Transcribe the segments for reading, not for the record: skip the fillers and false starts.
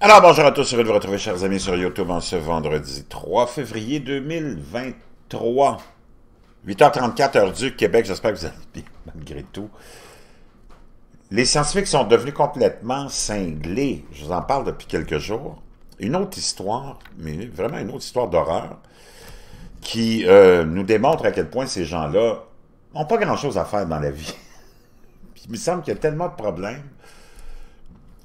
Alors, bonjour à tous, heureux de vous retrouver, chers amis, sur YouTube en ce vendredi 3 février 2023. 8h34, heure du Québec, j'espère que vous allez bien, malgré tout. Les scientifiques sont devenus complètement cinglés, je vous en parle depuis quelques jours. Une autre histoire, mais vraiment une autre histoire d'horreur, qui nous démontre à quel point ces gens-là n'ont pas grand-chose à faire dans la vie. Puis, il me semble qu'il y a tellement de problèmes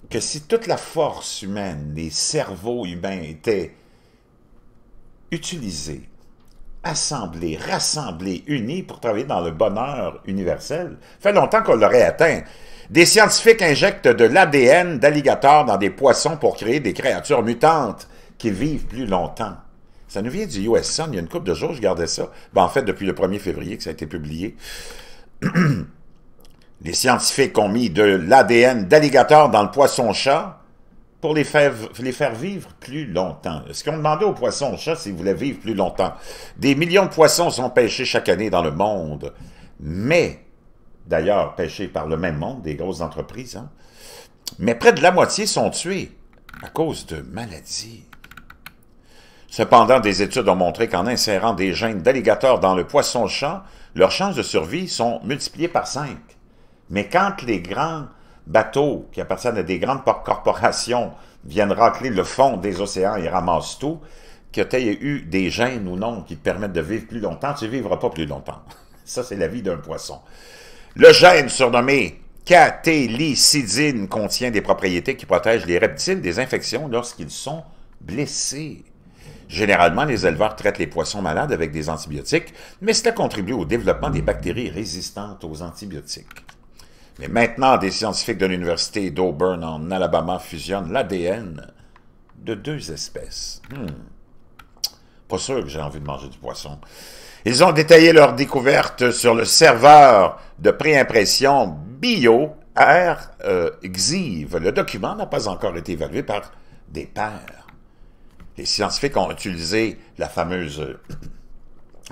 que si toute la force humaine, les cerveaux humains étaient utilisés, assemblés, rassemblés, unis pour travailler dans le bonheur universel, ça fait longtemps qu'on l'aurait atteint. Des scientifiques injectent de l'ADN d'alligator dans des poissons pour créer des créatures mutantes qui vivent plus longtemps. Ça nous vient du US Sun, il y a une couple de jours, je gardais ça. Ben, en fait, depuis le 1er février que ça a été publié. Les scientifiques ont mis de l'ADN d'alligator dans le poisson-chat pour les faire vivre plus longtemps. Ce qu'on demandait aux poissons-chats, c'est qu'ils voulaient vivre plus longtemps. Des millions de poissons sont pêchés chaque année dans le monde, mais, d'ailleurs, pêchés par le même monde, des grosses entreprises, hein? Mais près de la moitié sont tués à cause de maladies. Cependant, des études ont montré qu'en insérant des gènes d'alligator dans le poisson-chat, leurs chances de survie sont multipliées par 5. Mais quand les grands bateaux qui appartiennent à des grandes corporations viennent racler le fond des océans et ramassent tout, que tu aies eu des gènes ou non qui te permettent de vivre plus longtemps, tu ne vivras pas plus longtemps. Ça, c'est la vie d'un poisson. Le gène surnommé catélicidine contient des propriétés qui protègent les reptiles des infections lorsqu'ils sont blessés. Généralement, les éleveurs traitent les poissons malades avec des antibiotiques, mais cela contribue au développement des bactéries résistantes aux antibiotiques. Mais maintenant, des scientifiques de l'université d'Auburn en Alabama fusionnent l'ADN de 2 espèces. Pas sûr que j'ai envie de manger du poisson. Ils ont détaillé leur découverte sur le serveur de préimpression BioRxiv. Le document n'a pas encore été évalué par des pairs. Les scientifiques ont utilisé la fameuse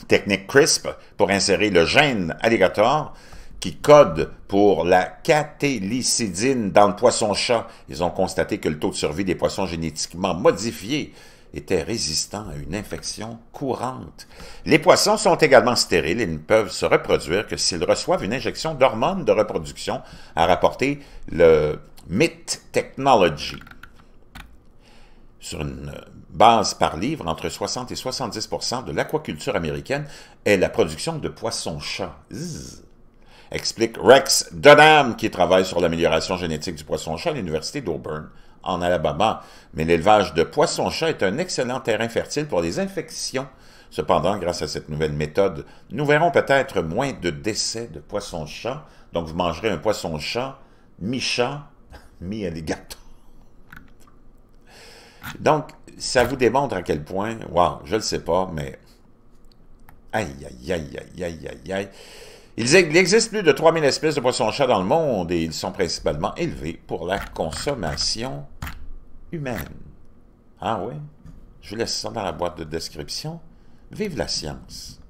technique CRISP pour insérer le gène alligator qui code pour la catélicidine dans le poisson-chat. Ils ont constaté que le taux de survie des poissons génétiquement modifiés était résistant à une infection courante. Les poissons sont également stériles et ne peuvent se reproduire que s'ils reçoivent une injection d'hormones de reproduction, a rapporté le MIT Technology. Sur une base par livre, entre 60 et 70% de l'aquaculture américaine est la production de poissons-chats. Explique Rex Dunham, qui travaille sur l'amélioration génétique du poisson-chat à l'université d'Auburn, en Alabama. Mais l'élevage de poissons-chats est un excellent terrain fertile pour les infections. Cependant, grâce à cette nouvelle méthode, nous verrons peut-être moins de décès de poissons-chats. Donc, vous mangerez un poisson-chat, mi-chat, mi-alligator. Donc, ça vous démontre à quel point, wow, je ne le sais pas, mais aïe, aïe, aïe, aïe, aïe, aïe, aïe. Il existe plus de 3000 espèces de poissons-chats dans le monde et ils sont principalement élevés pour la consommation humaine. Ah oui? Je vous laisse ça dans la boîte de description. Vive la science!